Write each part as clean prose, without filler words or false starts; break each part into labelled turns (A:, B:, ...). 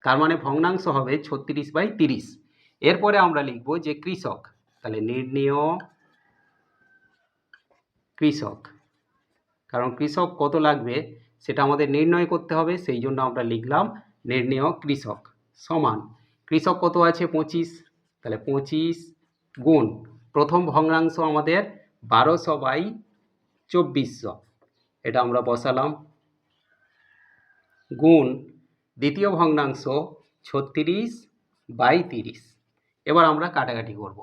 A: তার মানে ভগ্নাংশ হবে 36/30। এরপরে আমরা লিখব যে কৃষক, তাহলে নির্ণেয় কৃষক, কারণ কৃষক কত লাগবে সেটা আমাদের নির্ণয় করতে হবে, সেই জন্য আমরা লিখলাম নির্ণেয় কৃষক সমান কৃষক কত আছে 25, তাহলে 25 গুণ প্রথম ভগ্নাংশ আমাদের 1200/2400, এটা আমরা বসালাম, গুণ দ্বিতীয় ভগ্নাংশ 36/30। এবার আমরা কাটাকাটি করব।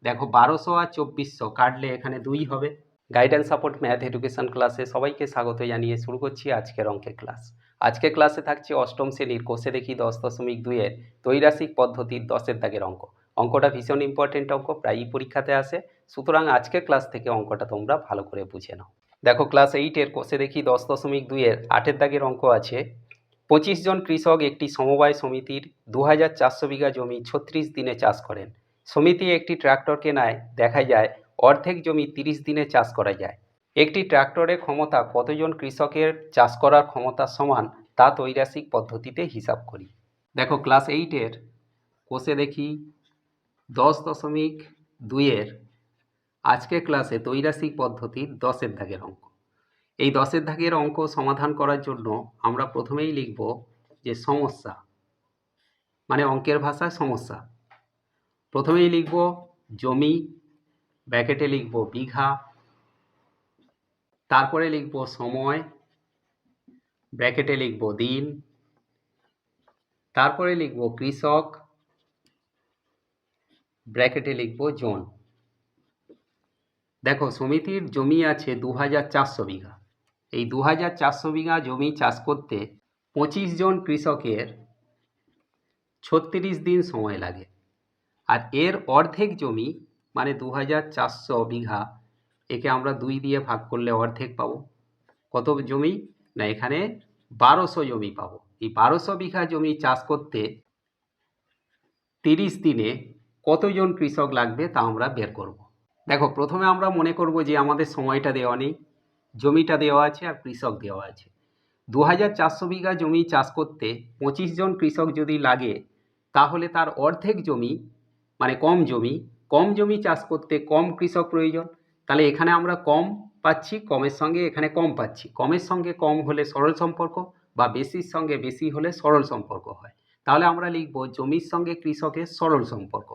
A: দেখো 1200 আর 2400 কাটলে এখানে 2 হবে। গাইডেন্স সাপোর্ট ম্যাথ এডুকেশন ক্লাসে সবাইকে স্বাগত জানিয়ে শুরু করছি আজকের অঙ্কের ক্লাস। আজকের ক্লাসে থাকছে অষ্টম শ্রেণীর কোষে দেখি 10.2 এর ত্রৈরাশিক পদ্ধতির 10-এর দাগের অঙ্ক। অঙ্কটা ভীষণ ইম্পর্টেন্ট অঙ্ক, প্রায়ই পরীক্ষাতে আসে, সুতরাং আজকের ক্লাস থেকে অঙ্কটা তোমরা ভালো করে বুঝে নাও। দেখো ক্লাস 8-এর কোষে দেখি 10.2 এর 8-এর দাগের অঙ্ক আছে। 25 জন কৃষক একটি সমবায় সমিতির 2400 বিঘা জমি 36 দিনে চাষ করেন। সমিতি একটি ট্রাক্টর কেনায় দেখা যায় অর্ধেক জমি 30 দিনে চাষ করা যায়। একটি ট্রাক্টরের ক্ষমতা কতজন কৃষকের চাষ করার ক্ষমতার সমান তা ত্রৈরাশিক পদ্ধতিতে হিসাব করি। দেখো ক্লাস 8-এর কোষে দেখি 10.2 এর আজকের ক্লাসে ত্রৈরাশিক পদ্ধতির 10-এর দাগের অঙ্ক। এই 10-এর দাগের অঙ্ক সমাধান করার জন্য আমরা প্রথমেই লিখব যে সমস্যা, মানে অঙ্কের ভাষায় সমস্যা। প্রথমেই লিখব জমি, ব্র্যাকেটে লিখব বিঘা, তারপরে লিখব সময়, ব্র্যাকেটে লিখব দিন, তারপরে লিখব কৃষক, ব্র্যাকেটে লিখব জন। দেখো সমিতির জমি আছে 2400 বিঘা। এই 2400 বিঘা জমি চাষ করতে 25 জন কৃষকের 36 দিন সময় লাগে। আর এর অর্ধেক জমি মানে 2400 বিঘা, একে আমরা 2 দিয়ে ভাগ করলে অর্ধেক পাবো। কত জমি না, এখানে 1200 জমি পাবো। এই 1200 বিঘা জমি চাষ করতে 30 দিনে কতজন কৃষক লাগবে তা আমরা বের করব। দেখো প্রথমে আমরা মনে করব যে আমাদের সময়টা দেওয়া নেই, জমিটা দেওয়া আছে আর কৃষক দেওয়া আছে। 2400 বিঘা জমি চাষ করতে 25 জন কৃষক যদি লাগে, তাহলে তার অর্ধেক জমি মানে কম জমি চাষ করতে কম কৃষক প্রয়োজন। তাহলে এখানে আমরা কম পাচ্ছি, কমের সঙ্গে এখানে কম পাচ্ছি। কমের সঙ্গে কম হলে সরল সম্পর্ক, বা বেশির সঙ্গে বেশি হলে সরল সম্পর্ক হয়। তাহলে আমরা লিখব জমির সঙ্গে কৃষকের সরল সম্পর্ক।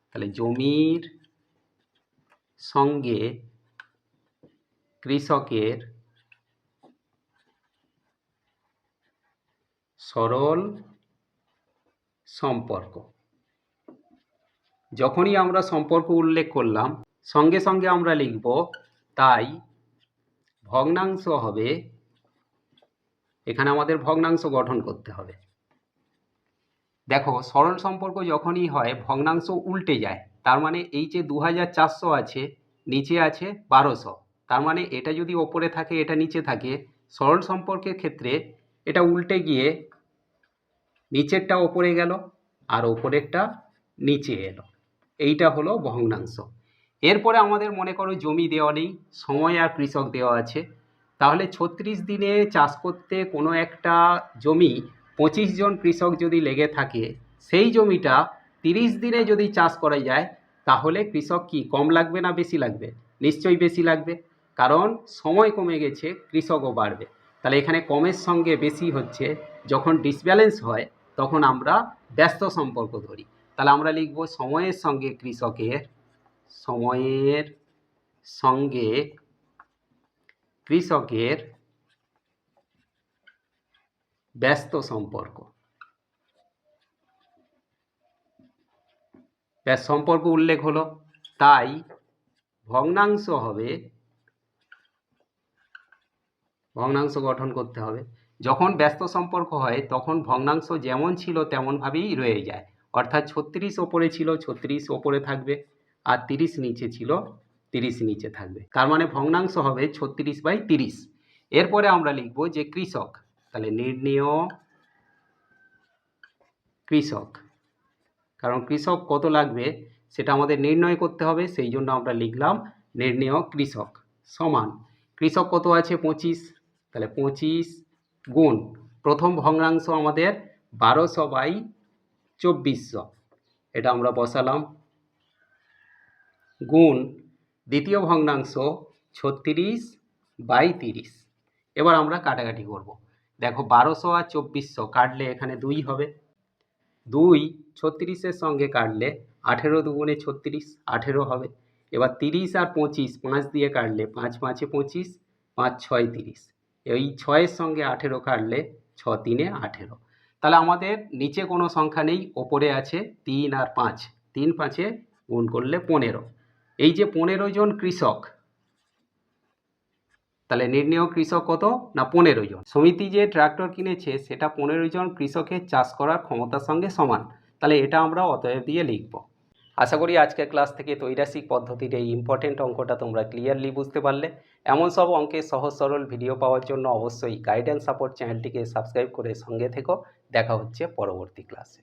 A: তাহলে জমির সঙ্গে কৃষকের সরল সম্পর্ক। যখনই আমরা সম্পর্ক উল্লেখ করলাম সঙ্গে সঙ্গে আমরা লিখব তাই ভগ্নাংশ হবে, এখানে আমাদের ভগ্নাংশ গঠন করতে হবে। দেখো সরল সম্পর্ক যখনই হয় ভগ্নাংশ উল্টে যায়, তার মানে এই যে 2400 আছে নিচে আছে 1200, তার মানে এটা যদি ওপরে থাকে এটা নিচে থাকে, সরল সম্পর্কের ক্ষেত্রে এটা উল্টে গিয়ে নিচেরটা ওপরে গেল আর ওপরেরটা নিচে এলো, এইটা হলো ভগ্নাংশ। এরপরে আমাদের মনে করো জমি দেওয়া নেই, সময় আর কৃষক দেওয়া আছে। তাহলে 36 দিনে চাষ করতে কোনো একটা জমি 25 জন কৃষক যদি লেগে থাকে, সেই জমিটা 30 দিনে যদি চাষ করা যায়, তাহলে কৃষক কি কম লাগবে না বেশি লাগবে? নিশ্চয়ই বেশি লাগবে, কারণ সময় কমে গেছে, কৃষকও বাড়বে। তাহলে এখানে কমের সঙ্গে বেশি হচ্ছে, যখন ডিসব্যালেন্স হয় তখন আমরা ব্যস্ত সম্পর্ক ধরি। তাহলে আমরা লিখব সময়ের সঙ্গে কৃষকের ব্যস্ত সম্পর্ক। সম্পর্ক উল্লেখ হলো, তাই ভগ্নাংশ হবে, ভগ্নাংশ গঠন করতে হবে। যখন ব্যস্ত সম্পর্ক হয় তখন ভগ্নাংশ যেমন ছিল তেমনভাবেই রয়ে যায়, অর্থাৎ 36 ওপরে ছিল 36 ওপরে থাকবে, আর 30 নিচে ছিল 30 নিচে থাকবে। তার মানে ভগ্নাংশ হবে 36/30। এরপরে আমরা লিখব যে কৃষক, তাহলে নির্ণেয় কৃষক, কারণ কৃষক কত লাগবে সেটা আমাদের নির্ণয় করতে হবে, সেই জন্য আমরা লিখলাম নির্ণেয় কৃষক সমান কৃষক কত আছে 25, তাহলে 25 গুণ প্রথম ভগ্নাংশ আমাদের 1200/2400, এটা আমরা বসালাম, গুণ দ্বিতীয় ভগ্নাংশ 36/30। এবার আমরা কাটাকাটি করব। দেখো 1200 আর 2400 কাটলে এখানে 2 হবে, 2 36-এর সঙ্গে কাটলে 18 দুগুণে 36, 18 হবে। এবার 30 আর 25 5 দিয়ে কাটলে 5 5-এ 25, 5 6 30। এই 6-এর সঙ্গে 18 কাটলে 6 3-এ 18। তাহলে আমাদের নিচে কোনো সংখ্যা নেই, ওপরে আছে 3 আর 5, 3 5-এ গুণ করলে 15। এই যে 15 জন কৃষক, তাহলে নির্ণেয় কৃষক কত না 15 জন। সমিতি যে ট্রাক্টর কিনেছে সেটা 15 জন কৃষকের চাষ করার ক্ষমতার সঙ্গে সমান। তাহলে এটা আমরা অতএব দিয়ে লিখব। আশা করি আজকের ক্লাস থেকে ত্রৈরাশিক পদ্ধতির এই ইম্পর্টেন্ট অঙ্কটা তোমরা ক্লিয়ারলি বুঝতে পারলে। এমন সব অঙ্কের সহজ সরল ভিডিও পাওয়ার জন্য অবশ্যই গাইডেন্স সাপোর্ট চ্যানেলটিকে সাবস্ক্রাইব করে সঙ্গে থেকো। দেখা হচ্ছে পরবর্তী ক্লাসে।